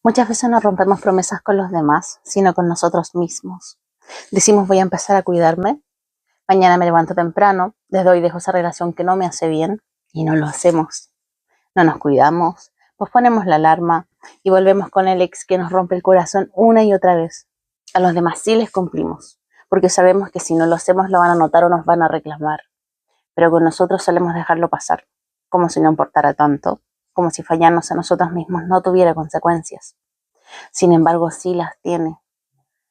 Muchas veces no rompemos promesas con los demás, sino con nosotros mismos. Decimos voy a empezar a cuidarme, mañana me levanto temprano, desde hoy dejo esa relación que no me hace bien y no lo hacemos. No nos cuidamos, posponemos la alarma y volvemos con el ex que nos rompe el corazón una y otra vez. A los demás sí les cumplimos, porque sabemos que si no lo hacemos lo van a notar o nos van a reclamar. Pero con nosotros solemos dejarlo pasar, como si no importara tanto, como si fallarnos a nosotros mismos no tuviera consecuencias. Sin embargo, sí las tiene.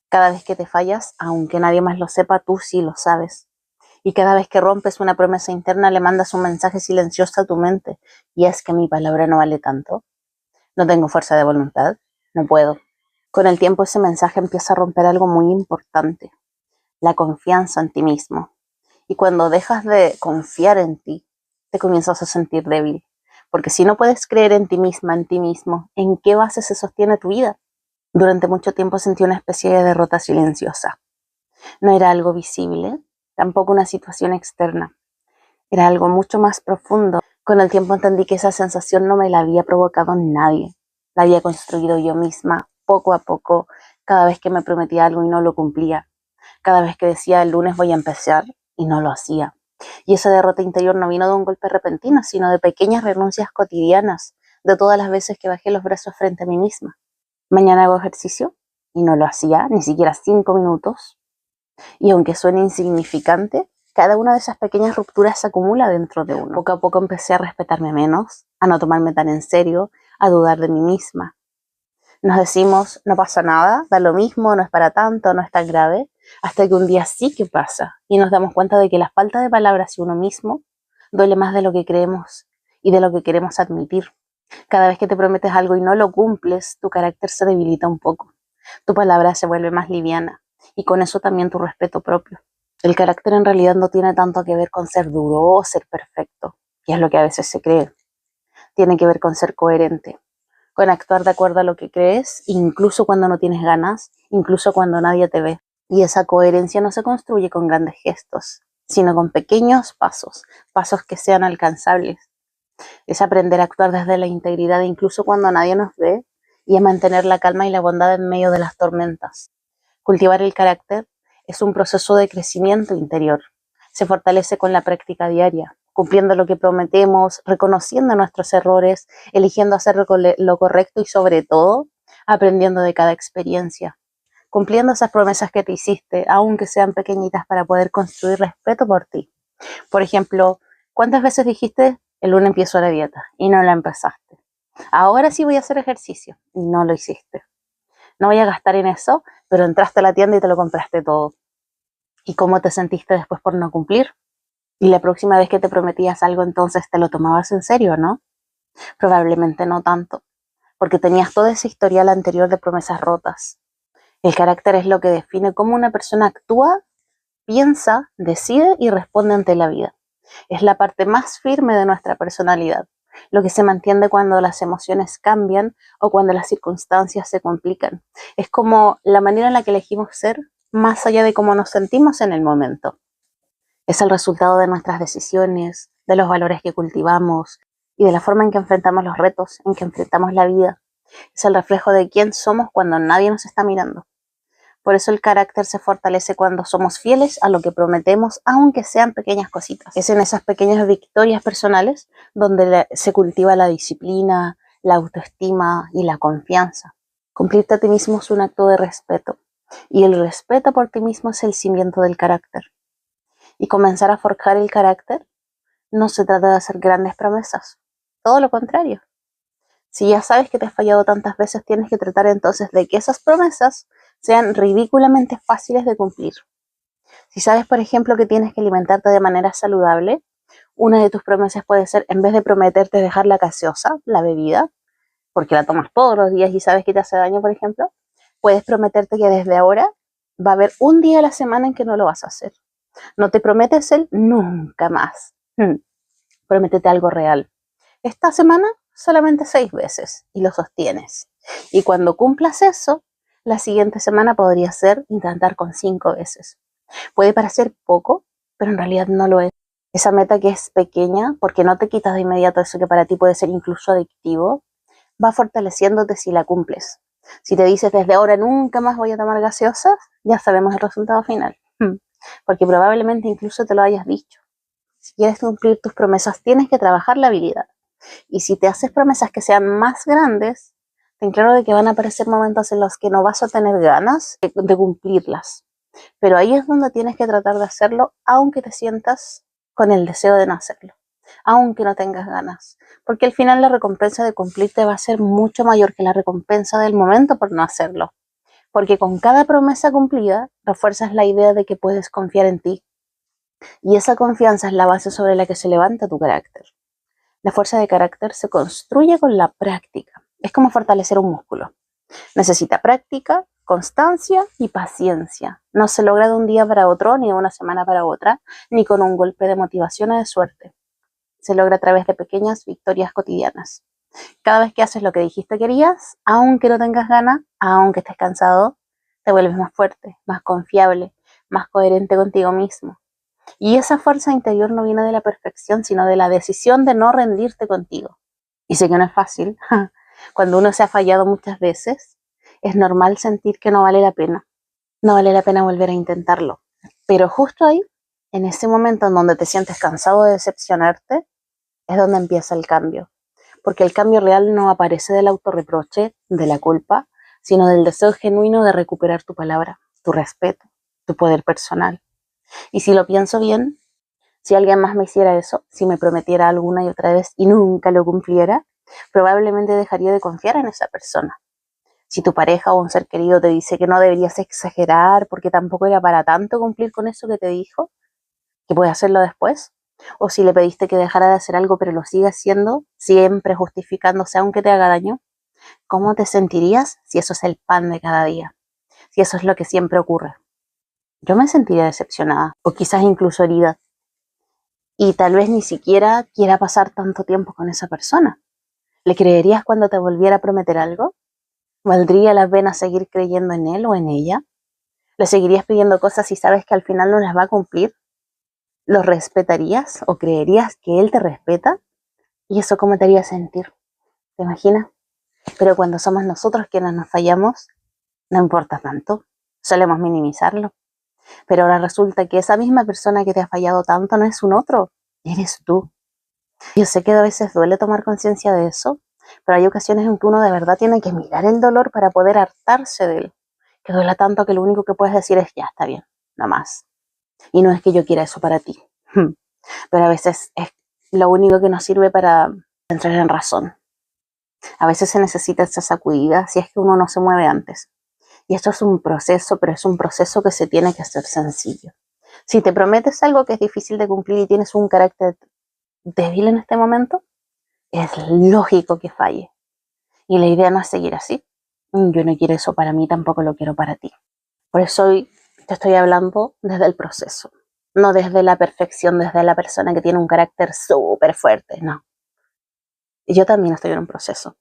Cada vez que te fallas, aunque nadie más lo sepa, tú sí lo sabes. Y cada vez que rompes una promesa interna, le mandas un mensaje silencioso a tu mente. Y es que mi palabra no vale tanto. No tengo fuerza de voluntad. No puedo. Con el tiempo ese mensaje empieza a romper algo muy importante. La confianza en ti mismo. Y cuando dejas de confiar en ti, te comienzas a sentir débil. Porque si no puedes creer en ti misma, en ti mismo, ¿en qué base se sostiene tu vida? Durante mucho tiempo sentí una especie de derrota silenciosa. No era algo visible, tampoco una situación externa. Era algo mucho más profundo. Con el tiempo entendí que esa sensación no me la había provocado nadie. La había construido yo misma, poco a poco, cada vez que me prometía algo y no lo cumplía. Cada vez que decía el lunes voy a empezar y no lo hacía. Y esa derrota interior no vino de un golpe repentino, sino de pequeñas renuncias cotidianas, de todas las veces que bajé los brazos frente a mí misma. Mañana hago ejercicio y no lo hacía, ni siquiera 5 minutos. Y aunque suene insignificante, cada una de esas pequeñas rupturas se acumula dentro de uno. Poco a poco empecé a respetarme menos, a no tomarme tan en serio, a dudar de mí misma. Nos decimos, no pasa nada, da lo mismo, no es para tanto, no es tan grave, hasta que un día sí que pasa y nos damos cuenta de que la falta de palabras hacia uno mismo duele más de lo que creemos y de lo que queremos admitir. Cada vez que te prometes algo y no lo cumples, tu carácter se debilita un poco. Tu palabra se vuelve más liviana y con eso también tu respeto propio. El carácter en realidad no tiene tanto que ver con ser duro o ser perfecto, que es lo que a veces se cree. Tiene que ver con ser coherente, con actuar de acuerdo a lo que crees, incluso cuando no tienes ganas, incluso cuando nadie te ve. Y esa coherencia no se construye con grandes gestos, sino con pequeños pasos, pasos que sean alcanzables. Es aprender a actuar desde la integridad incluso cuando nadie nos ve y a mantener la calma y la bondad en medio de las tormentas. Cultivar el carácter es un proceso de crecimiento interior. Se fortalece con la práctica diaria, cumpliendo lo que prometemos, reconociendo nuestros errores, eligiendo hacer lo correcto y sobre todo aprendiendo de cada experiencia. Cumpliendo esas promesas que te hiciste, aunque sean pequeñitas, para poder construir respeto por ti. Por ejemplo, ¿cuántas veces dijiste el lunes empiezo la dieta y no la empezaste? Ahora sí voy a hacer ejercicio y no lo hiciste. No voy a gastar en eso, pero entraste a la tienda y te lo compraste todo. ¿Y cómo te sentiste después por no cumplir? Y la próxima vez que te prometías algo, entonces te lo tomabas en serio, ¿no? Probablemente no tanto, porque tenías todo ese historial anterior de promesas rotas. El carácter es lo que define cómo una persona actúa, piensa, decide y responde ante la vida. Es la parte más firme de nuestra personalidad, lo que se mantiene cuando las emociones cambian o cuando las circunstancias se complican. Es como la manera en la que elegimos ser más allá de cómo nos sentimos en el momento. Es el resultado de nuestras decisiones, de los valores que cultivamos y de la forma en que enfrentamos los retos, en que enfrentamos la vida. Es el reflejo de quién somos cuando nadie nos está mirando. Por eso el carácter se fortalece cuando somos fieles a lo que prometemos, aunque sean pequeñas cositas. Es en esas pequeñas victorias personales donde se cultiva la disciplina, la autoestima y la confianza. Cumplirte a ti mismo es un acto de respeto, y el respeto por ti mismo es el cimiento del carácter. Y comenzar a forjar el carácter no se trata de hacer grandes promesas, todo lo contrario. Si ya sabes que te has fallado tantas veces, tienes que tratar entonces de que esas promesas sean ridículamente fáciles de cumplir. Si sabes, por ejemplo, que tienes que alimentarte de manera saludable, una de tus promesas puede ser, en vez de prometerte dejar la gaseosa, la bebida, porque la tomas todos los días y sabes que te hace daño, por ejemplo, puedes prometerte que desde ahora va a haber un día a la semana en que no lo vas a hacer. No te prometes el nunca más. Prométete algo real. Esta semana solamente 6 veces y lo sostienes. Y cuando cumplas eso, la siguiente semana podría ser intentar con 5 veces. Puede parecer poco, pero en realidad no lo es. Esa meta que es pequeña, porque no te quitas de inmediato eso que para ti puede ser incluso adictivo, va fortaleciéndote si la cumples. Si te dices desde ahora nunca más voy a tomar gaseosas, ya sabemos el resultado final. Porque probablemente incluso te lo hayas dicho. Si quieres cumplir tus promesas, tienes que trabajar la habilidad. Y si te haces promesas que sean más grandes, ten claro de que van a aparecer momentos en los que no vas a tener ganas de cumplirlas. Pero ahí es donde tienes que tratar de hacerlo, aunque te sientas con el deseo de no hacerlo, aunque no tengas ganas. Porque al final la recompensa de cumplirte va a ser mucho mayor que la recompensa del momento por no hacerlo. Porque con cada promesa cumplida, refuerzas la idea de que puedes confiar en ti. Y esa confianza es la base sobre la que se levanta tu carácter. La fuerza de carácter se construye con la práctica. Es como fortalecer un músculo. Necesita práctica, constancia y paciencia. No se logra de un día para otro, ni de una semana para otra, ni con un golpe de motivación o de suerte. Se logra a través de pequeñas victorias cotidianas. Cada vez que haces lo que dijiste que querías, aunque no tengas ganas, aunque estés cansado, te vuelves más fuerte, más confiable, más coherente contigo mismo. Y esa fuerza interior no viene de la perfección, sino de la decisión de no rendirte contigo. Y sé que no es fácil. Cuando uno se ha fallado muchas veces, es normal sentir que no vale la pena. No vale la pena volver a intentarlo. Pero justo ahí, en ese momento en donde te sientes cansado de decepcionarte, es donde empieza el cambio. Porque el cambio real no aparece del autorreproche, de la culpa, sino del deseo genuino de recuperar tu palabra, tu respeto, tu poder personal. Y si lo pienso bien, si alguien más me hiciera eso, si me prometiera alguna y otra vez y nunca lo cumpliera, probablemente dejaría de confiar en esa persona. Si tu pareja o un ser querido te dice que no deberías exagerar porque tampoco era para tanto cumplir con eso que te dijo, que puedes hacerlo después, o si le pediste que dejara de hacer algo pero lo sigue haciendo, siempre justificándose aunque te haga daño, ¿cómo te sentirías si eso es el pan de cada día? Si eso es lo que siempre ocurre. Yo me sentiría decepcionada o quizás incluso herida. Y tal vez ni siquiera quiera pasar tanto tiempo con esa persona. ¿Le creerías cuando te volviera a prometer algo? ¿Valdría la pena seguir creyendo en él o en ella? ¿Le seguirías pidiendo cosas si sabes que al final no las va a cumplir? ¿Lo respetarías o creerías que él te respeta? ¿Y eso cómo te haría sentir? ¿Te imaginas? Pero cuando somos nosotros quienes nos fallamos, no importa tanto, solemos minimizarlo. Pero ahora resulta que esa misma persona que te ha fallado tanto no es un otro, eres tú. Yo sé que a veces duele tomar conciencia de eso, pero hay ocasiones en que uno de verdad tiene que mirar el dolor para poder hartarse de él. Que duela tanto que lo único que puedes decir es, ya, está bien, nada más. Y no es que yo quiera eso para ti, pero a veces es lo único que nos sirve para entrar en razón. A veces se necesita esa sacudida si es que uno no se mueve antes. Y esto es un proceso, pero es un proceso que se tiene que hacer sencillo. Si te prometes algo que es difícil de cumplir y tienes un carácter débil en este momento, es lógico que falle. Y la idea no es seguir así. Yo no quiero eso para mí, tampoco lo quiero para ti. Por eso hoy te estoy hablando desde el proceso, no desde la perfección, desde la persona que tiene un carácter súper fuerte, no. Y yo también estoy en un proceso,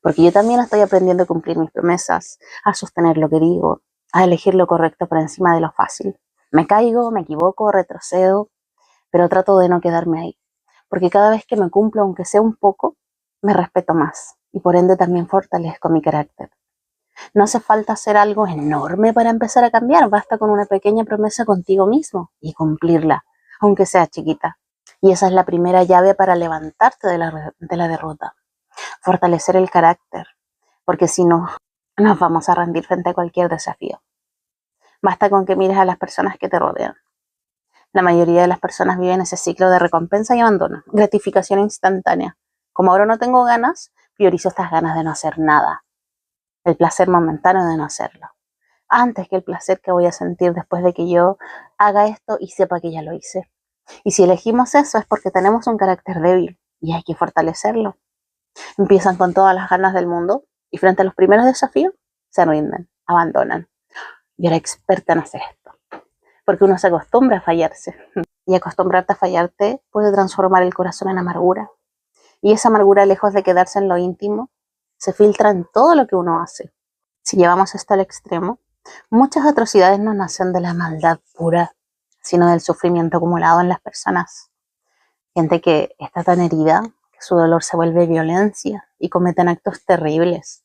porque yo también estoy aprendiendo a cumplir mis promesas, a sostener lo que digo, a elegir lo correcto por encima de lo fácil. Me caigo, me equivoco, retrocedo, pero trato de no quedarme ahí, porque cada vez que me cumplo, aunque sea un poco, me respeto más y por ende también fortalezco mi carácter. No hace falta hacer algo enorme para empezar a cambiar, basta con una pequeña promesa contigo mismo y cumplirla, aunque sea chiquita. Y esa es la primera llave para levantarte de la derrota, fortalecer el carácter, porque si no, nos vamos a rendir frente a cualquier desafío. Basta con que mires a las personas que te rodean. La mayoría de las personas viven ese ciclo de recompensa y abandono, gratificación instantánea. Como ahora no tengo ganas, priorizo estas ganas de no hacer nada, el placer momentáneo de no hacerlo, antes que el placer que voy a sentir después de que yo haga esto y sepa que ya lo hice. Y si elegimos eso es porque tenemos un carácter débil y hay que fortalecerlo. Empiezan con todas las ganas del mundo y frente a los primeros desafíos se rinden, abandonan. Yo era experta en hacer esto, porque uno se acostumbra a fallarse y acostumbrarte a fallarte puede transformar el corazón en amargura. Y esa amargura, lejos de quedarse en lo íntimo, se filtra en todo lo que uno hace. Si llevamos esto al extremo, muchas atrocidades no nacen de la maldad pura, sino del sufrimiento acumulado en las personas. Gente que está tan herida, que Su dolor se vuelve violencia y cometen actos terribles.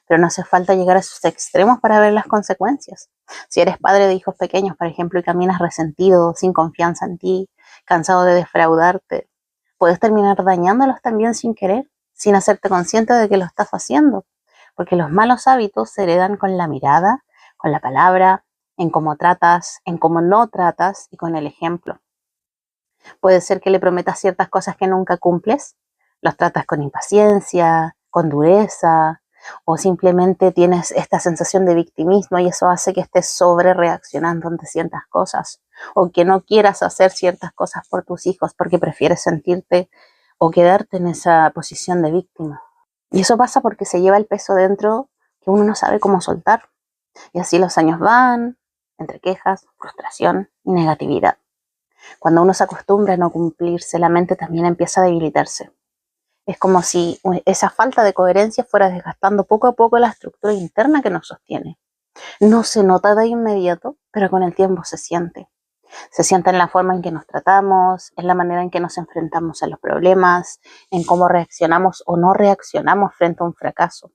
Pero no hace falta llegar a sus extremos para ver las consecuencias. Si eres padre de hijos pequeños, por ejemplo, y caminas resentido, sin confianza en ti, cansado de defraudarte, puedes terminar dañándolos también sin querer, sin hacerte consciente de que lo estás haciendo. Porque los malos hábitos se heredan con la mirada, con la palabra, en cómo tratas, en cómo no tratas y con el ejemplo. Puede ser que le prometas ciertas cosas que nunca cumples, los tratas con impaciencia, con dureza, o simplemente tienes esta sensación de victimismo y eso hace que estés sobre reaccionando ante ciertas cosas, o que no quieras hacer ciertas cosas por tus hijos porque prefieres sentirte o quedarte en esa posición de víctima. Y eso pasa porque se lleva el peso dentro que uno no sabe cómo soltar. Y así los años van, entre quejas, frustración y negatividad. Cuando uno se acostumbra a no cumplirse, la mente también empieza a debilitarse. Es como si esa falta de coherencia fuera desgastando poco a poco la estructura interna que nos sostiene. No se nota de inmediato, pero con el tiempo se siente. Se siente en la forma en que nos tratamos, en la manera en que nos enfrentamos a los problemas, en cómo reaccionamos o no reaccionamos frente a un fracaso.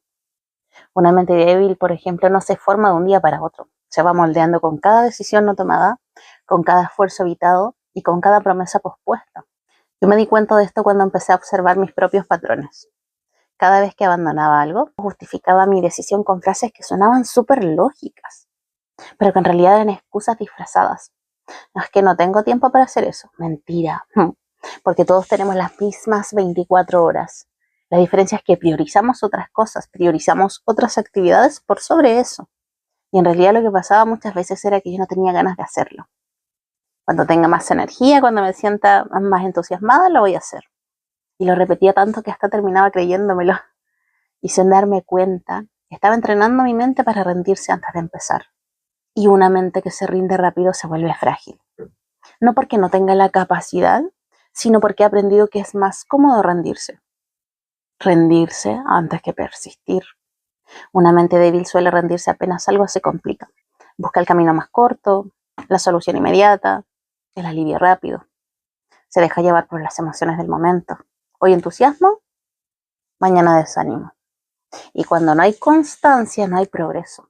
Una mente débil, por ejemplo, no se forma de un día para otro. Se va moldeando con cada decisión no tomada, con cada esfuerzo evitado y con cada promesa pospuesta. Yo me di cuenta de esto cuando empecé a observar mis propios patrones. Cada vez que abandonaba algo, justificaba mi decisión con frases que sonaban súper lógicas, pero que en realidad eran excusas disfrazadas. No, es que no tengo tiempo para hacer eso. Mentira. Porque todos tenemos las mismas 24 horas. La diferencia es que priorizamos otras cosas, priorizamos otras actividades por sobre eso. Y en realidad lo que pasaba muchas veces era que yo no tenía ganas de hacerlo. Cuando tenga más energía, cuando me sienta más entusiasmada, lo voy a hacer. Y lo repetía tanto que hasta terminaba creyéndomelo. Y sin darme cuenta, estaba entrenando mi mente para rendirse antes de empezar. Y una mente que se rinde rápido se vuelve frágil. No porque no tenga la capacidad, sino porque he aprendido que es más cómodo rendirse. Rendirse antes que persistir. Una mente débil suele rendirse apenas algo se complica. Busca el camino más corto, la solución inmediata, el alivio rápido. Se deja llevar por las emociones del momento. Hoy entusiasmo, mañana desánimo. Y cuando no hay constancia, no hay progreso.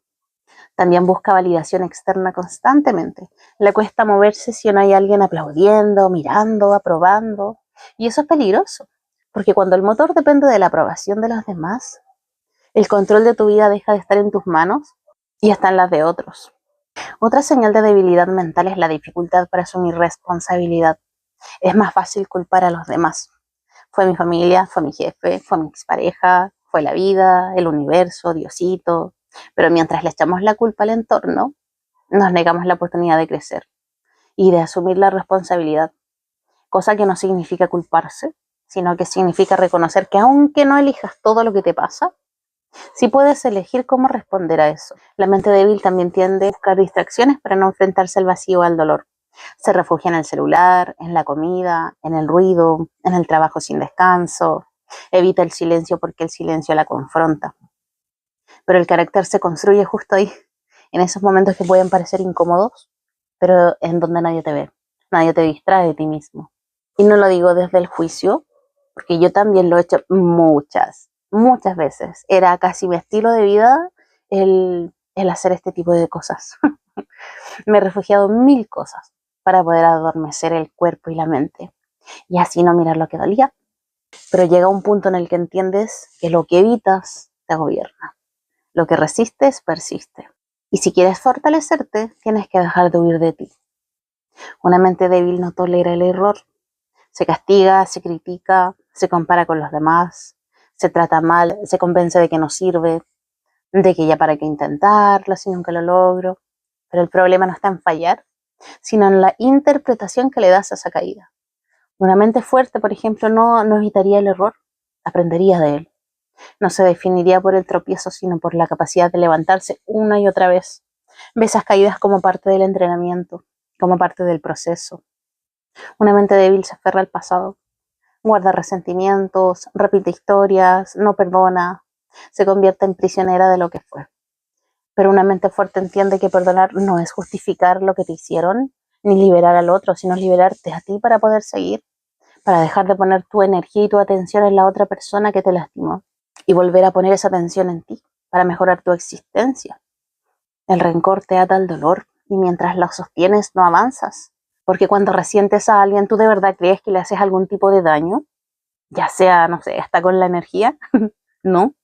También busca validación externa constantemente. Le cuesta moverse si no hay alguien aplaudiendo, mirando, aprobando. Y eso es peligroso, porque cuando el motor depende de la aprobación de los demás, el control de tu vida deja de estar en tus manos y está en las de otros. Otra señal de debilidad mental es la dificultad para asumir responsabilidad. Es más fácil culpar a los demás. Fue mi familia, fue mi jefe, fue mi expareja, fue la vida, el universo, Diosito. Pero mientras le echamos la culpa al entorno, nos negamos la oportunidad de crecer y de asumir la responsabilidad. Cosa que no significa culparse, sino que significa reconocer que aunque no elijas todo lo que te pasa, sí puedes elegir cómo responder a eso. La mente débil también tiende a buscar distracciones para no enfrentarse al vacío o al dolor. Se refugia en el celular, en la comida, en el ruido, en el trabajo sin descanso. Evita el silencio porque el silencio la confronta. Pero el carácter se construye justo ahí, en esos momentos que pueden parecer incómodos, pero en donde nadie te ve, nadie te distrae de ti mismo. Y no lo digo desde el juicio, porque yo también lo he hecho muchas veces. Era casi mi estilo de vida el hacer este tipo de cosas. Me he refugiado en 1000 cosas para poder adormecer el cuerpo y la mente, y así no mirar lo que dolía. Pero llega un punto en el que entiendes que lo que evitas te gobierna. Lo que resistes, persiste. Y si quieres fortalecerte, tienes que dejar de huir de ti. Una mente débil no tolera el error. Se castiga, se critica, se compara con los demás, se trata mal, se convence de que no sirve, de que ya para qué intentarlo si nunca lo logro. Pero el problema no está en fallar, sino en la interpretación que le das a esa caída. Una mente fuerte, por ejemplo, no evitaría el error, aprendería de él. No se definiría por el tropiezo, sino por la capacidad de levantarse una y otra vez. Ve esas caídas como parte del entrenamiento, como parte del proceso. Una mente débil se aferra al pasado, guarda resentimientos, repite historias, no perdona, se convierte en prisionera de lo que fue. Pero una mente fuerte entiende que perdonar no es justificar lo que te hicieron, ni liberar al otro, sino liberarte a ti para poder seguir. para dejar de poner tu energía y tu atención en la otra persona que te lastimó y volver a poner esa atención en ti para mejorar tu existencia. El rencor te ata al dolor y mientras lo sostienes no avanzas, porque cuando resientes a alguien tú de verdad crees que le haces algún tipo de daño, ya sea, no sé, hasta con la energía. No,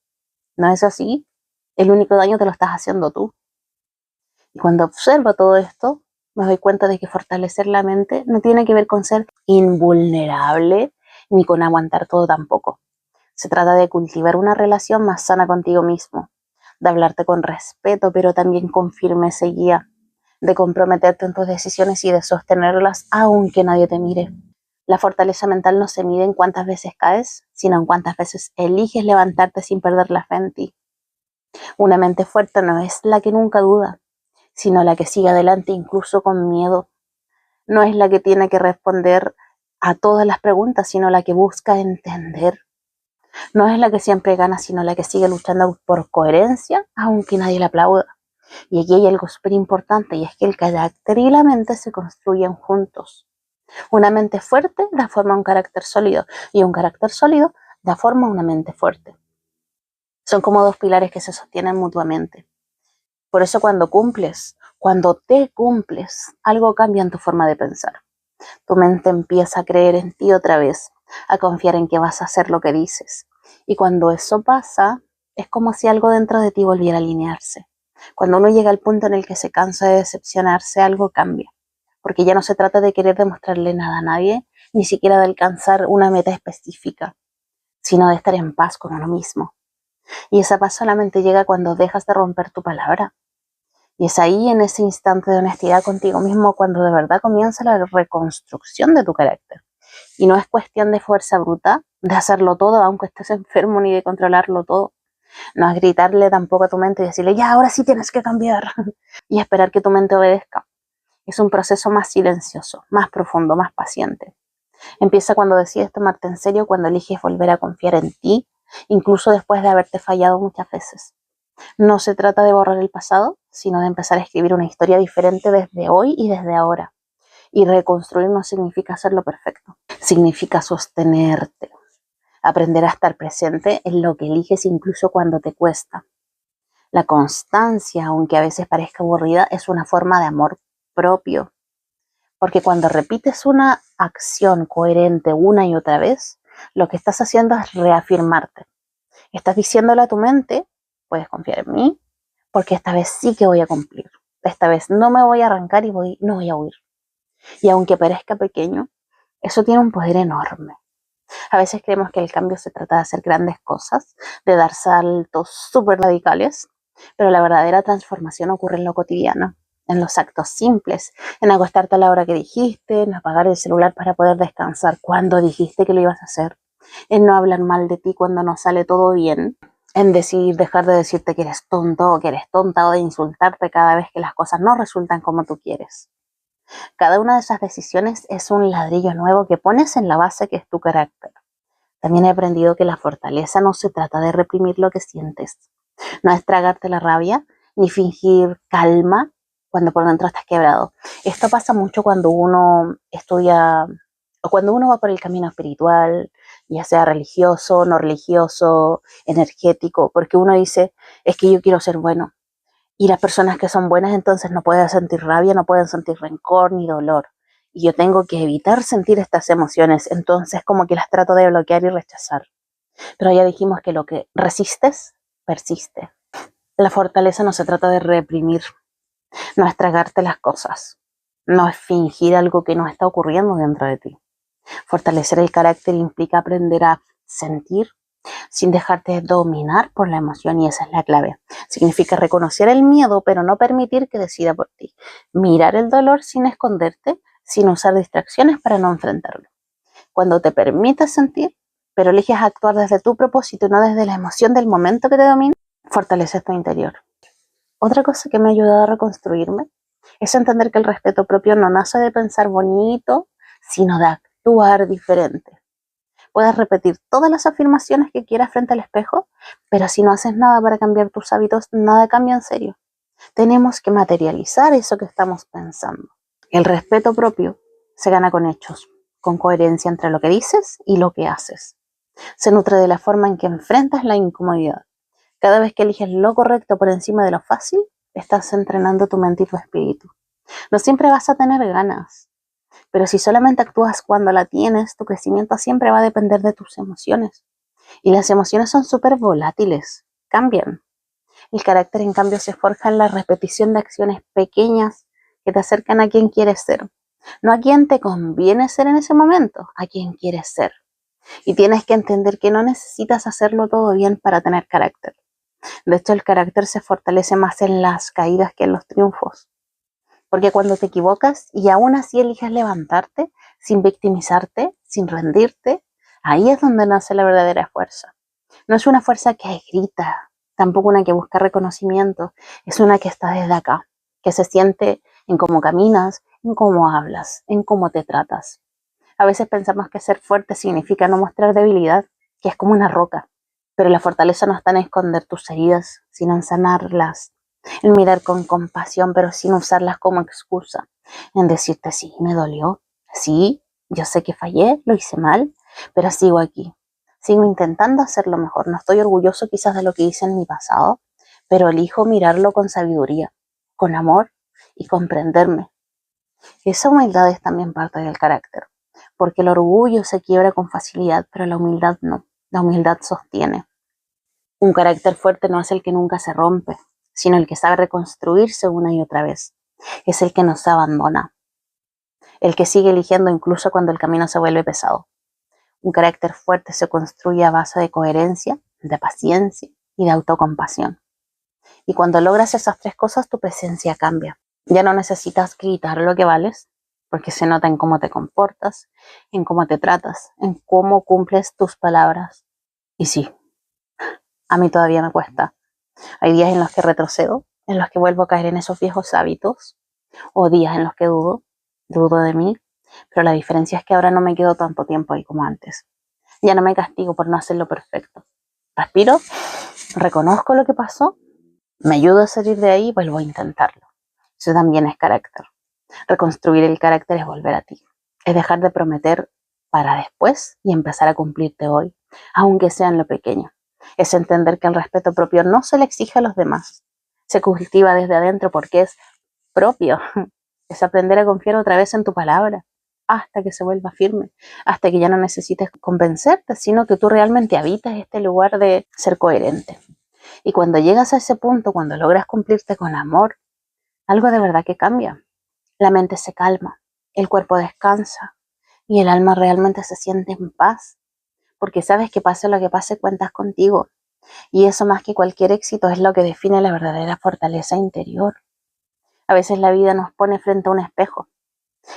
no es así. El único daño te lo estás haciendo tú. Y cuando observo todo esto, me doy cuenta de que fortalecer la mente no tiene que ver con ser invulnerable ni con aguantar todo tampoco. Se trata de cultivar una relación más sana contigo mismo, de hablarte con respeto, pero también con firmeza y guía, de comprometerte en tus decisiones y de sostenerlas aunque nadie te mire. La fortaleza mental no se mide en cuántas veces caes, sino en cuántas veces eliges levantarte sin perder la fe en ti. Una mente fuerte no es la que nunca duda, sino la que sigue adelante incluso con miedo. No es la que tiene que responder a todas las preguntas, sino la que busca entender. No es la que siempre gana, sino la que sigue luchando por coherencia, aunque nadie la aplauda. Y aquí hay algo súper importante, y es que el carácter y la mente se construyen juntos. Una mente fuerte da forma a un carácter sólido, y un carácter sólido da forma a una mente fuerte. Son como dos pilares que se sostienen mutuamente. Por eso cuando te cumples, algo cambia en tu forma de pensar. Tu mente empieza a creer en ti otra vez, a confiar en que vas a hacer lo que dices. Y cuando eso pasa, es como si algo dentro de ti volviera a alinearse. Cuando uno llega al punto en el que se cansa de decepcionarse, algo cambia. Porque ya no se trata de querer demostrarle nada a nadie, ni siquiera de alcanzar una meta específica, sino de estar en paz con uno mismo. Y esa paz solamente llega cuando dejas de romper tu palabra. Y es ahí, en ese instante de honestidad contigo mismo, cuando de verdad comienza la reconstrucción de tu carácter. Y no es cuestión de fuerza bruta, de hacerlo todo, aunque estés enfermo, ni de controlarlo todo. No es gritarle tampoco a tu mente y decirle, ya, ahora sí tienes que cambiar. Y esperar que tu mente obedezca. Es un proceso más silencioso, más profundo, más paciente. Empieza cuando decides tomarte en serio, cuando eliges volver a confiar en ti, incluso después de haberte fallado muchas veces. No se trata de borrar el pasado, sino de empezar a escribir una historia diferente desde hoy y desde ahora. Y reconstruir no significa hacerlo perfecto, significa sostenerte, aprender a estar presente en lo que eliges incluso cuando te cuesta. La constancia, aunque a veces parezca aburrida, es una forma de amor propio, porque cuando repites una acción coherente una y otra vez, lo que estás haciendo es reafirmarte. Estás diciéndole a tu mente, puedes confiar en mí, porque esta vez sí que voy a cumplir. Esta vez no me voy a arrancar y no voy a huir. Y aunque parezca pequeño, eso tiene un poder enorme. A veces creemos que el cambio se trata de hacer grandes cosas, de dar saltos súper radicales, pero la verdadera transformación ocurre en lo cotidiano, en los actos simples, en acostarte a la hora que dijiste, en apagar el celular para poder descansar cuando dijiste que lo ibas a hacer, en no hablar mal de ti cuando no sale todo bien, en dejar de decirte que eres tonto o que eres tonta o de insultarte cada vez que las cosas no resultan como tú quieres. Cada una de esas decisiones es un ladrillo nuevo que pones en la base que es tu carácter. También he aprendido que la fortaleza no se trata de reprimir lo que sientes. No es tragarte la rabia ni fingir calma cuando por dentro estás quebrado. Esto pasa mucho cuando uno estudia o cuando uno va por el camino espiritual, ya sea religioso, no religioso, energético, porque uno dice, es que yo quiero ser bueno. Y las personas que son buenas entonces no pueden sentir rabia, no pueden sentir rencor ni dolor. Y yo tengo que evitar sentir estas emociones, entonces como que las trato de bloquear y rechazar. Pero ya dijimos que lo que resistes, persiste. La fortaleza no se trata de reprimir, no es tragarte las cosas, no es fingir algo que no está ocurriendo dentro de ti. Fortalecer el carácter implica aprender a sentir sin dejarte dominar por la emoción, y esa es la clave. Significa reconocer el miedo, pero no permitir que decida por ti. Mirar el dolor sin esconderte, sin usar distracciones para no enfrentarlo. Cuando te permites sentir, pero eliges actuar desde tu propósito y no desde la emoción del momento que te domina, fortaleces tu interior. Otra cosa que me ha ayudado a reconstruirme es entender que el respeto propio no nace de pensar bonito, sino de actuar diferente. Puedes repetir todas las afirmaciones que quieras frente al espejo, pero si no haces nada para cambiar tus hábitos, nada cambia en serio. Tenemos que materializar eso que estamos pensando. El respeto propio se gana con hechos, con coherencia entre lo que dices y lo que haces. Se nutre de la forma en que enfrentas la incomodidad. Cada vez que eliges lo correcto por encima de lo fácil, estás entrenando tu mente y tu espíritu. No siempre vas a tener ganas, pero si solamente actúas cuando la tienes, tu crecimiento siempre va a depender de tus emociones. Y las emociones son súper volátiles, cambian. El carácter, en cambio, se forja en la repetición de acciones pequeñas que te acercan a quien quieres ser. No a quien te conviene ser en ese momento, a quien quieres ser. Y tienes que entender que no necesitas hacerlo todo bien para tener carácter. De hecho, el carácter se fortalece más en las caídas que en los triunfos. Porque cuando te equivocas y aún así eliges levantarte, sin victimizarte, sin rendirte, ahí es donde nace la verdadera fuerza. No es una fuerza que grita, tampoco una que busca reconocimiento, es una que está desde acá, que se siente en cómo caminas, en cómo hablas, en cómo te tratas. A veces pensamos que ser fuerte significa no mostrar debilidad, que es como una roca, pero la fortaleza no está en esconder tus heridas, sino en sanarlas, en mirar con compasión, pero sin usarlas como excusa, en decirte sí, me dolió, sí, yo sé que fallé, lo hice mal, pero sigo aquí. Sigo intentando hacerlo mejor. No estoy orgulloso quizás de lo que hice en mi pasado, pero elijo mirarlo con sabiduría, con amor y comprenderme. Esa humildad es también parte del carácter, porque el orgullo se quiebra con facilidad, pero la humildad no. La humildad sostiene. Un carácter fuerte no es el que nunca se rompe, sino el que sabe reconstruirse una y otra vez. Es el que no se abandona, el que sigue eligiendo incluso cuando el camino se vuelve pesado. Un carácter fuerte se construye a base de coherencia, de paciencia y de autocompasión. Y cuando logras esas tres cosas, tu presencia cambia. Ya no necesitas gritar lo que vales, porque se nota en cómo te comportas, en cómo te tratas, en cómo cumples tus palabras. Y sí, a mí todavía me cuesta. Hay días en los que retrocedo, en los que vuelvo a caer en esos viejos hábitos, o días en los que dudo de mí, pero la diferencia es que ahora no me quedo tanto tiempo ahí como antes. Ya no me castigo por no hacerlo perfecto. Respiro, reconozco lo que pasó, me ayudo a salir de ahí y vuelvo a intentarlo. Eso también es carácter. Reconstruir el carácter es volver a ti. Es dejar de prometer para después y empezar a cumplirte hoy, aunque sea en lo pequeño. Es entender que el respeto propio no se le exige a los demás. Se cultiva desde adentro porque es propio. Es aprender a confiar otra vez en tu palabra, hasta que se vuelva firme, hasta que ya no necesites convencerte, sino que tú realmente habitas este lugar de ser coherente. Y cuando llegas a ese punto, cuando logras cumplirte con amor, algo de verdad que cambia. La mente se calma, el cuerpo descansa y el alma realmente se siente en paz, porque sabes que pase lo que pase, cuentas contigo. Y eso más que cualquier éxito es lo que define la verdadera fortaleza interior. A veces la vida nos pone frente a un espejo.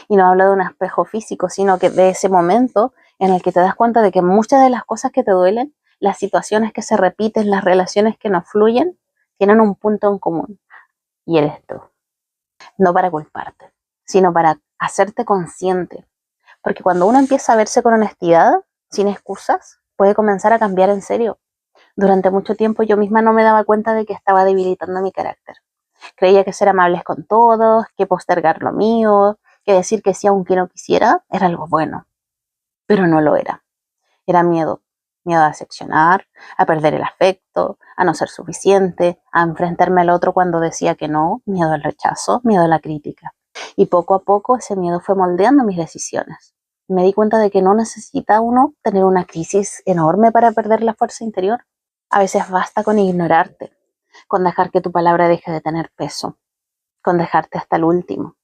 Y no hablo de un espejo físico, sino que de ese momento en el que te das cuenta de que muchas de las cosas que te duelen, las situaciones que se repiten, las relaciones que no fluyen, tienen un punto en común. Y eres tú. No para culparte, sino para hacerte consciente. Porque cuando uno empieza a verse con honestidad, sin excusas, puede comenzar a cambiar en serio. Durante mucho tiempo yo misma no me daba cuenta de que estaba debilitando mi carácter. Creía que ser amables con todos, que postergar lo mío, que decir que sí aunque no quisiera, era algo bueno. Pero no lo era. Era miedo. Miedo a decepcionar, a perder el afecto, a no ser suficiente, a enfrentarme al otro cuando decía que no, miedo al rechazo, miedo a la crítica. Y poco a poco ese miedo fue moldeando mis decisiones. Me di cuenta de que no necesita uno tener una crisis enorme para perder la fuerza interior. A veces basta con ignorarte, con dejar que tu palabra deje de tener peso, con dejarte hasta el último.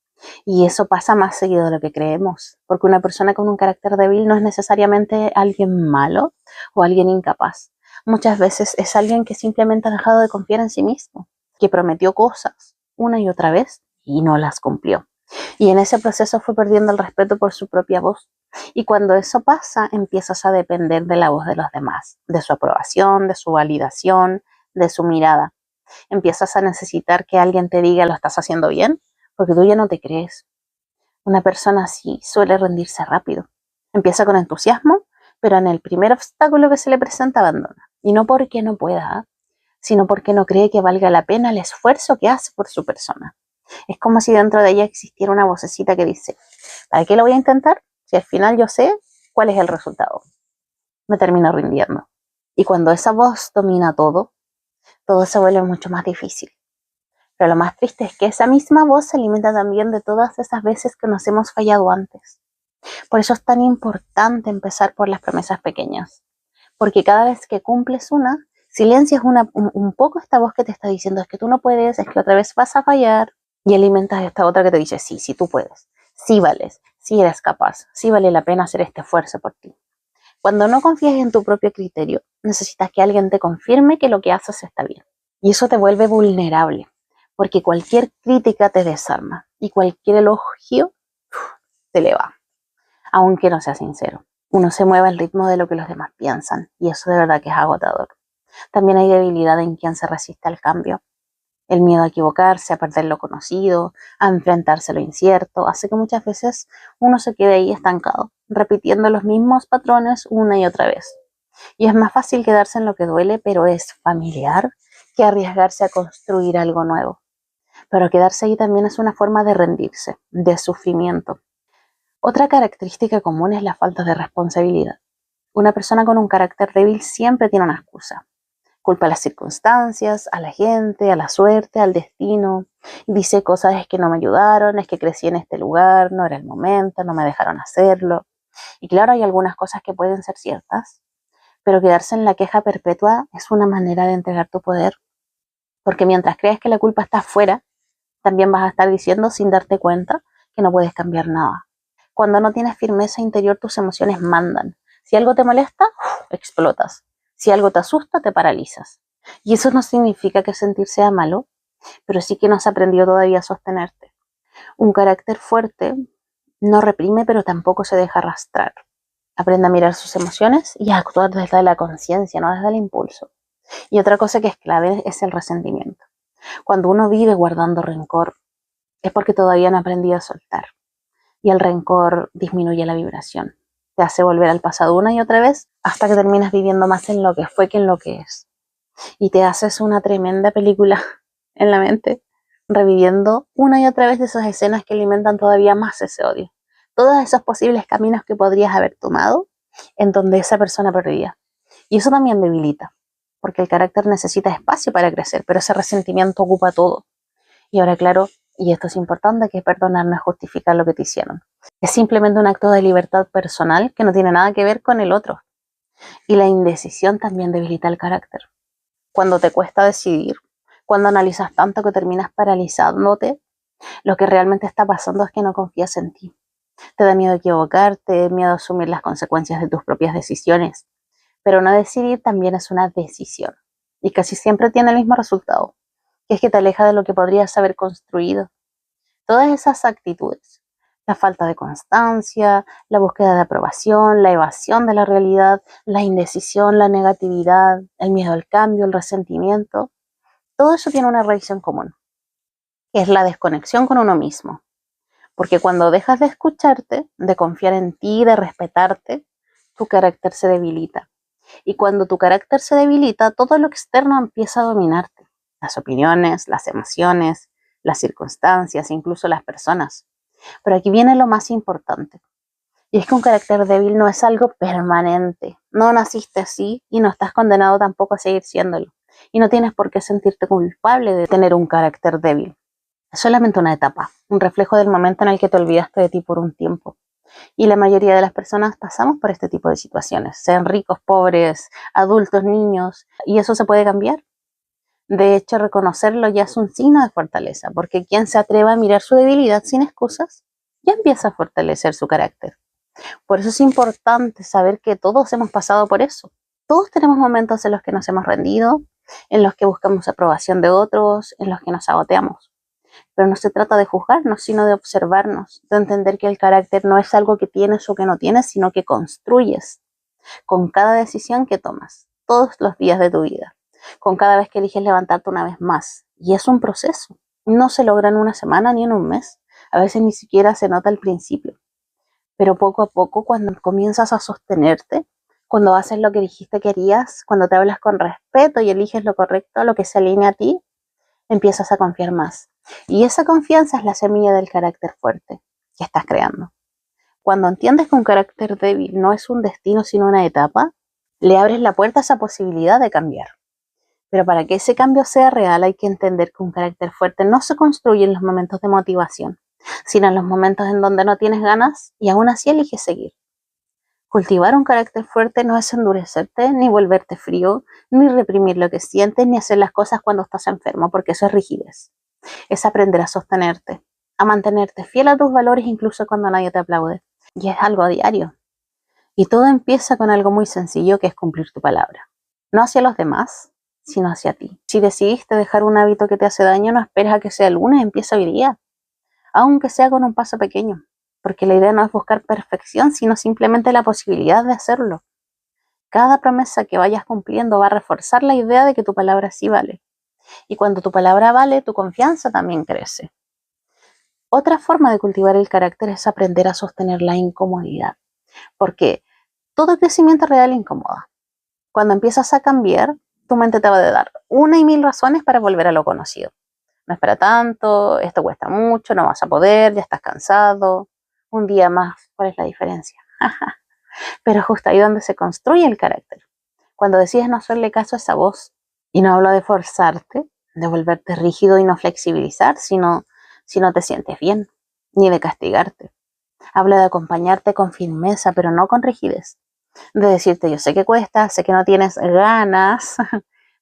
Y eso pasa más seguido de lo que creemos, porque una persona con un carácter débil no es necesariamente alguien malo o alguien incapaz. Muchas veces es alguien que simplemente ha dejado de confiar en sí mismo, que prometió cosas una y otra vez y no las cumplió. Y en ese proceso fue perdiendo el respeto por su propia voz. Y cuando eso pasa, empiezas a depender de la voz de los demás, de su aprobación, de su validación, de su mirada. Empiezas a necesitar que alguien te diga lo estás haciendo bien, porque tú ya no te crees. Una persona así suele rendirse rápido. Empieza con entusiasmo, pero en el primer obstáculo que se le presenta abandona. Y no porque no pueda, sino porque no cree que valga la pena el esfuerzo que hace por su persona. Es como si dentro de ella existiera una vocecita que dice, ¿para qué lo voy a intentar? Si al final yo sé cuál es el resultado, me termino rindiendo. Y cuando esa voz domina todo, todo se vuelve mucho más difícil. Pero lo más triste es que esa misma voz se alimenta también de todas esas veces que nos hemos fallado antes. Por eso es tan importante empezar por las promesas pequeñas. Porque cada vez que cumples una, silencias un poco esta voz que te está diciendo es que tú no puedes, es que otra vez vas a fallar, y alimentas esta otra que te dice sí, sí tú puedes, sí vales, sí eres capaz, sí vale la pena hacer este esfuerzo por ti. Cuando no confías en tu propio criterio, necesitas que alguien te confirme que lo que haces está bien. Y eso te vuelve vulnerable, porque cualquier crítica te desarma y cualquier elogio te eleva, aunque no sea sincero. Uno se mueve al ritmo de lo que los demás piensan y eso de verdad que es agotador. También hay debilidad en quien se resiste al cambio. El miedo a equivocarse, a perder lo conocido, a enfrentarse a lo incierto, hace que muchas veces uno se quede ahí estancado, repitiendo los mismos patrones una y otra vez. Y es más fácil quedarse en lo que duele, pero es familiar, que arriesgarse a construir algo nuevo. Pero quedarse ahí también es una forma de rendirse, de sufrimiento. Otra característica común es la falta de responsabilidad. Una persona con un carácter débil siempre tiene una excusa. Culpa a las circunstancias, a la gente, a la suerte, al destino. Dice cosas es que no me ayudaron, es que crecí en este lugar, no era el momento, no me dejaron hacerlo. Y claro, hay algunas cosas que pueden ser ciertas, pero quedarse en la queja perpetua es una manera de entregar tu poder, porque mientras crees que la culpa está afuera, también vas a estar diciendo sin darte cuenta que no puedes cambiar nada. Cuando no tienes firmeza interior, tus emociones mandan. Si algo te molesta, explotas. Si algo te asusta, te paralizas. Y eso no significa que sentir sea malo, pero sí que no has aprendido todavía a sostenerte. Un carácter fuerte no reprime, pero tampoco se deja arrastrar. Aprende a mirar sus emociones y a actuar desde la conciencia, no desde el impulso. Y otra cosa que es clave es el resentimiento. Cuando uno vive guardando rencor, es porque todavía no ha aprendido a soltar. Y el rencor disminuye la vibración. Te hace volver al pasado una y otra vez hasta que terminas viviendo más en lo que fue que en lo que es. Y te haces una tremenda película en la mente, reviviendo una y otra vez de esas escenas que alimentan todavía más ese odio. Todos esos posibles caminos que podrías haber tomado en donde esa persona perdía. Y eso también debilita, porque el carácter necesita espacio para crecer, pero ese resentimiento ocupa todo. Y ahora, claro, y esto es importante, que perdonar no es justificar lo que te hicieron. Es simplemente un acto de libertad personal que no tiene nada que ver con el otro. Y la indecisión también debilita el carácter. Cuando te cuesta decidir, cuando analizas tanto que terminas paralizándote, lo que realmente está pasando es que no confías en ti. Te da miedo equivocarte, miedo a asumir las consecuencias de tus propias decisiones. Pero no decidir también es una decisión. Y casi siempre tiene el mismo resultado, que es que te aleja de lo que podrías haber construido. Todas esas actitudes, la falta de constancia, la búsqueda de aprobación, la evasión de la realidad, la indecisión, la negatividad, el miedo al cambio, el resentimiento, todo eso tiene una raíz en común, que es la desconexión con uno mismo. Porque cuando dejas de escucharte, de confiar en ti, de respetarte, tu carácter se debilita. Y cuando tu carácter se debilita, todo lo externo empieza a dominarte. Las opiniones, las emociones, las circunstancias, incluso las personas. Pero aquí viene lo más importante. Y es que un carácter débil no es algo permanente. No naciste así y no estás condenado tampoco a seguir siéndolo. Y no tienes por qué sentirte culpable de tener un carácter débil. Es solamente una etapa, un reflejo del momento en el que te olvidaste de ti por un tiempo. Y la mayoría de las personas pasamos por este tipo de situaciones, sean ricos, pobres, adultos, niños, y eso se puede cambiar. De hecho, reconocerlo ya es un signo de fortaleza, porque quien se atreva a mirar su debilidad sin excusas, ya empieza a fortalecer su carácter. Por eso es importante saber que todos hemos pasado por eso. Todos tenemos momentos en los que nos hemos rendido, en los que buscamos aprobación de otros, en los que nos agoteamos. Pero no se trata de juzgarnos, sino de observarnos, de entender que el carácter no es algo que tienes o que no tienes, sino que construyes con cada decisión que tomas, todos los días de tu vida, con cada vez que eliges levantarte una vez más. Y es un proceso, no se logra en una semana ni en un mes, a veces ni siquiera se nota al principio, pero poco a poco cuando comienzas a sostenerte, cuando haces lo que dijiste que harías, cuando te hablas con respeto y eliges lo correcto, lo que se alinea a ti, empiezas a confiar más. Y esa confianza es la semilla del carácter fuerte que estás creando. Cuando entiendes que un carácter débil no es un destino sino una etapa, le abres la puerta a esa posibilidad de cambiar. Pero para que ese cambio sea real hay que entender que un carácter fuerte no se construye en los momentos de motivación, sino en los momentos en donde no tienes ganas y aún así eliges seguir. Cultivar un carácter fuerte no es endurecerte, ni volverte frío, ni reprimir lo que sientes, ni hacer las cosas cuando estás enfermo, porque eso es rigidez. Es aprender a sostenerte, a mantenerte fiel a tus valores incluso cuando nadie te aplaude. Y es algo diario. Y todo empieza con algo muy sencillo que es cumplir tu palabra. No hacia los demás, sino hacia ti. Si decidiste dejar un hábito que te hace daño, no esperes a que sea el lunes, empieza hoy día. Aunque sea con un paso pequeño. Porque la idea no es buscar perfección, sino simplemente la posibilidad de hacerlo. Cada promesa que vayas cumpliendo va a reforzar la idea de que tu palabra sí vale. Y cuando tu palabra vale, tu confianza también crece. Otra forma de cultivar el carácter es aprender a sostener la incomodidad. Porque todo crecimiento real incomoda. Cuando empiezas a cambiar, tu mente te va a dar una y mil razones para volver a lo conocido. No es para tanto, esto cuesta mucho, no vas a poder, ya estás cansado. Un día más, ¿cuál es la diferencia? Pero justo ahí donde se construye el carácter. Cuando decides no hacerle caso a esa voz. Y no hablo de forzarte, de volverte rígido y no flexibilizar, sino si no te sientes bien, ni de castigarte. Hablo de acompañarte con firmeza, pero no con rigidez. De decirte, yo sé que cuesta, sé que no tienes ganas,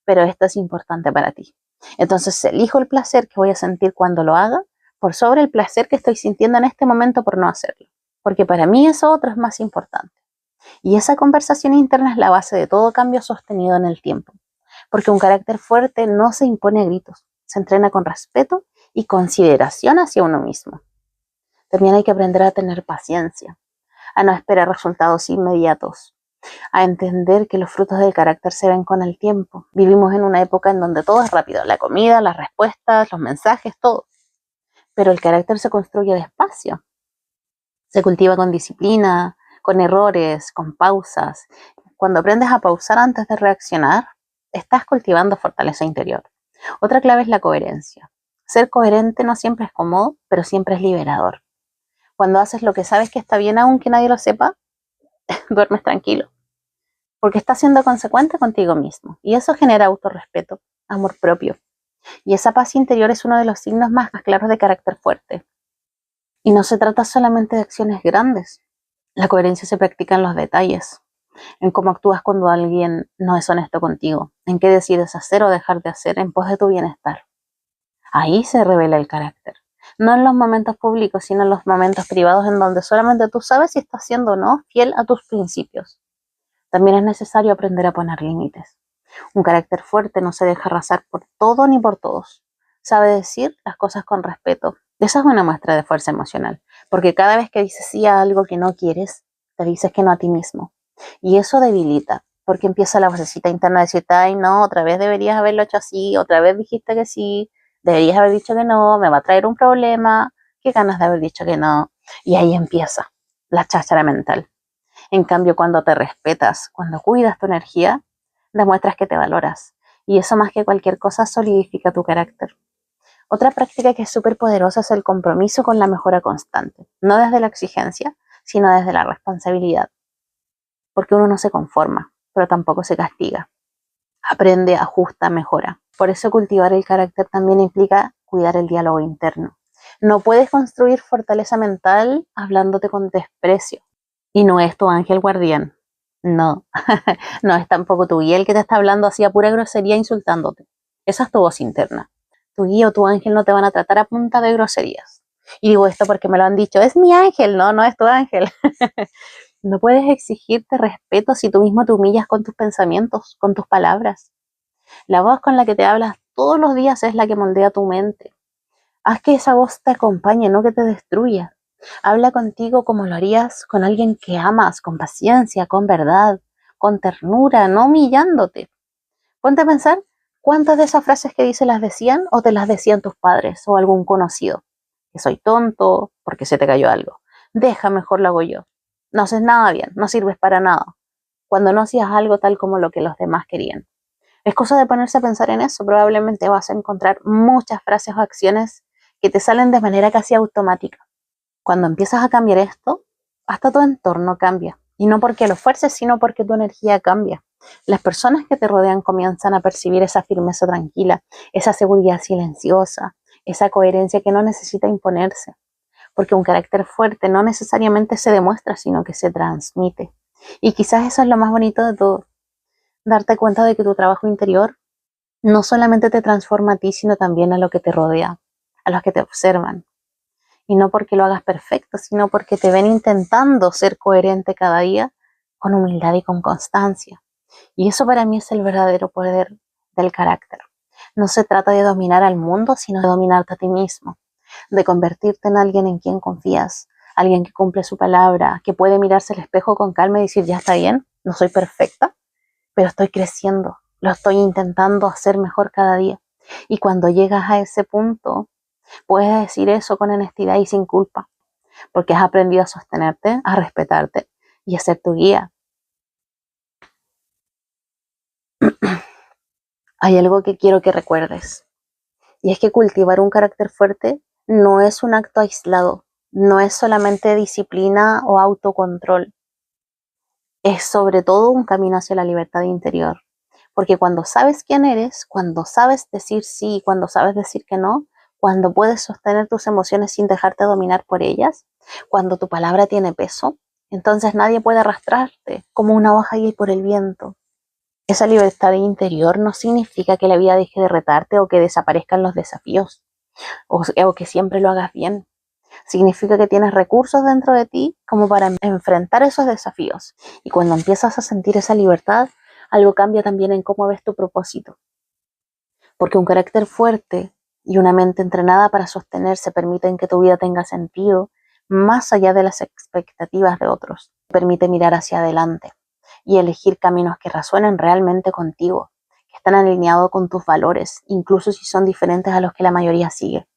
pero esto es importante para ti. Entonces elijo el placer que voy a sentir cuando lo haga por sobre el placer que estoy sintiendo en este momento por no hacerlo. Porque para mí eso otro es más importante. Y esa conversación interna es la base de todo cambio sostenido en el tiempo. Porque un carácter fuerte no se impone a gritos, se entrena con respeto y consideración hacia uno mismo. También hay que aprender a tener paciencia, a no esperar resultados inmediatos, a entender que los frutos del carácter se ven con el tiempo. Vivimos en una época en donde todo es rápido, la comida, las respuestas, los mensajes, todo. Pero el carácter se construye despacio, se cultiva con disciplina, con errores, con pausas. Cuando aprendes a pausar antes de reaccionar, estás cultivando fortaleza interior. Otra clave es la coherencia. Ser coherente no siempre es cómodo, pero siempre es liberador. Cuando haces lo que sabes que está bien aunque nadie lo sepa, duermes tranquilo. Porque estás siendo consecuente contigo mismo. Y eso genera autorrespeto, amor propio. Y esa paz interior es uno de los signos más claros de carácter fuerte. Y no se trata solamente de acciones grandes. La coherencia se practica en los detalles, en cómo actúas cuando alguien no es honesto contigo, en qué decides hacer o dejar de hacer en pos de tu bienestar. Ahí se revela el carácter. No en los momentos públicos, sino en los momentos privados en donde solamente tú sabes si estás siendo o no fiel a tus principios. También es necesario aprender a poner límites. Un carácter fuerte no se deja arrasar por todo ni por todos. Sabe decir las cosas con respeto. Esa es una muestra de fuerza emocional, porque cada vez que dices sí a algo que no quieres, te dices que no a ti mismo. Y eso debilita, porque empieza la vocecita interna de decirte, ay no, otra vez deberías haberlo hecho así, otra vez dijiste que sí, deberías haber dicho que no, me va a traer un problema, qué ganas de haber dicho que no. Y ahí empieza la cháchara mental. En cambio, cuando te respetas, cuando cuidas tu energía, demuestras que te valoras. Y eso más que cualquier cosa solidifica tu carácter. Otra práctica que es súper poderosa es el compromiso con la mejora constante. No desde la exigencia, sino desde la responsabilidad. Porque uno no se conforma, pero tampoco se castiga. Aprende, ajusta, mejora. Por eso cultivar el carácter también implica cuidar el diálogo interno. No puedes construir fortaleza mental hablándote con desprecio. Y no es tu ángel guardián. No, no es tampoco tu guía el que te está hablando así a pura grosería insultándote. Esa es tu voz interna. Tu guía o tu ángel no te van a tratar a punta de groserías. Y digo esto porque me lo han dicho, es mi ángel, no es tu ángel. No puedes exigirte respeto si tú mismo te humillas con tus pensamientos, con tus palabras. La voz con la que te hablas todos los días es la que moldea tu mente. Haz que esa voz te acompañe, no que te destruya. Habla contigo como lo harías con alguien que amas, con paciencia, con verdad, con ternura, no humillándote. Ponte a pensar cuántas de esas frases que dice las decían o te las decían tus padres o algún conocido. Que soy tonto porque se te cayó algo. Deja, mejor lo hago yo. No haces nada bien, no sirves para nada. Cuando no hacías algo tal como lo que los demás querían. Es cosa de ponerse a pensar en eso. Probablemente vas a encontrar muchas frases o acciones que te salen de manera casi automática. Cuando empiezas a cambiar esto, hasta tu entorno cambia. Y no porque lo fuerces, sino porque tu energía cambia. Las personas que te rodean comienzan a percibir esa firmeza tranquila, esa seguridad silenciosa, esa coherencia que no necesita imponerse. Porque un carácter fuerte no necesariamente se demuestra, sino que se transmite. Y quizás eso es lo más bonito de todo, darte cuenta de que tu trabajo interior no solamente te transforma a ti, sino también a lo que te rodea, a los que te observan. Y no porque lo hagas perfecto, sino porque te ven intentando ser coherente cada día con humildad y con constancia. Y eso para mí es el verdadero poder del carácter. No se trata de dominar al mundo, sino de dominarte a ti mismo, de convertirte en alguien en quien confías, alguien que cumple su palabra, que puede mirarse al espejo con calma y decir, ya está bien, no soy perfecta, pero estoy creciendo, lo estoy intentando hacer mejor cada día. Y cuando llegas a ese punto, puedes decir eso con honestidad y sin culpa, porque has aprendido a sostenerte, a respetarte y a ser tu guía. Hay algo que quiero que recuerdes, y es que cultivar un carácter fuerte no es un acto aislado, no es solamente disciplina o autocontrol, es sobre todo un camino hacia la libertad interior. Porque cuando sabes quién eres, cuando sabes decir sí, cuando sabes decir que no, cuando puedes sostener tus emociones sin dejarte dominar por ellas, cuando tu palabra tiene peso, entonces nadie puede arrastrarte como una hoja y por el viento. Esa libertad interior no significa que la vida deje de retarte o que desaparezcan los desafíos o que siempre lo hagas bien. Significa que tienes recursos dentro de ti como para enfrentar esos desafíos. Y cuando empiezas a sentir esa libertad, algo cambia también en cómo ves tu propósito. Porque un carácter fuerte y una mente entrenada para sostenerse permiten que tu vida tenga sentido más allá de las expectativas de otros. Permite mirar hacia adelante y elegir caminos que resuenen realmente contigo, que están alineados con tus valores, incluso si son diferentes a los que la mayoría sigue.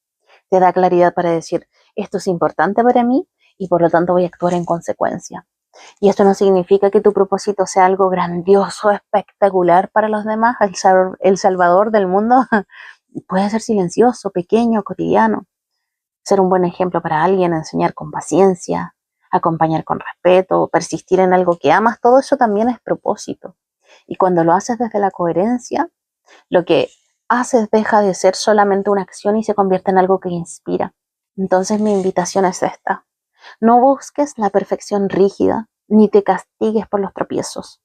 Te da claridad para decir, esto es importante para mí y por lo tanto voy a actuar en consecuencia. Y esto no significa que tu propósito sea algo grandioso, espectacular para los demás. El salvador del mundo puede ser silencioso, pequeño, cotidiano. Ser un buen ejemplo para alguien, enseñar con paciencia, acompañar con respeto, persistir en algo que amas, todo eso también es propósito. Y cuando lo haces desde la coherencia, lo que haces deja de ser solamente una acción y se convierte en algo que inspira. Entonces mi invitación es esta. No busques la perfección rígida, ni te castigues por los tropiezos.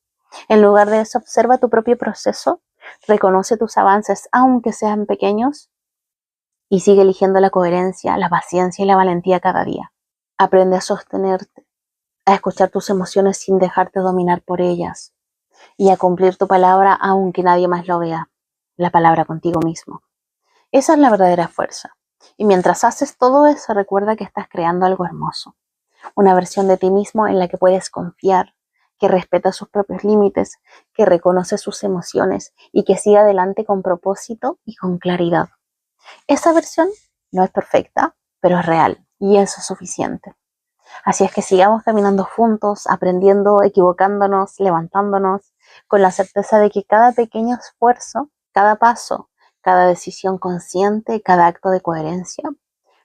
En lugar de eso, observa tu propio proceso, reconoce tus avances, aunque sean pequeños, y sigue eligiendo la coherencia, la paciencia y la valentía cada día. Aprende a sostenerte, a escuchar tus emociones sin dejarte dominar por ellas, y a cumplir tu palabra aunque nadie más lo vea, la palabra contigo mismo. Esa es la verdadera fuerza. Y mientras haces todo eso, recuerda que estás creando algo hermoso. Una versión de ti mismo en la que puedes confiar, que respeta sus propios límites, que reconoce sus emociones y que sigue adelante con propósito y con claridad. Esa versión no es perfecta, pero es real y eso es suficiente. Así es que sigamos caminando juntos, aprendiendo, equivocándonos, levantándonos, con la certeza de que cada pequeño esfuerzo, cada paso, cada decisión consciente, cada acto de coherencia,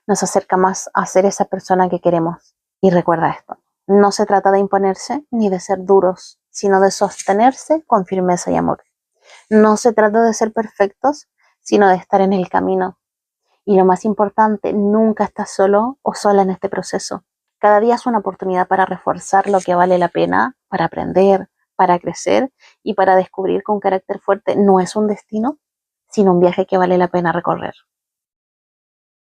nos acerca más a ser esa persona que queremos. Y recuerda esto, no se trata de imponerse ni de ser duros, sino de sostenerse con firmeza y amor. No se trata de ser perfectos, sino de estar en el camino. Y lo más importante, nunca estás solo o sola en este proceso. Cada día es una oportunidad para reforzar lo que vale la pena, para aprender, para crecer y para descubrir que un carácter fuerte no es un destino, sino un viaje que vale la pena recorrer.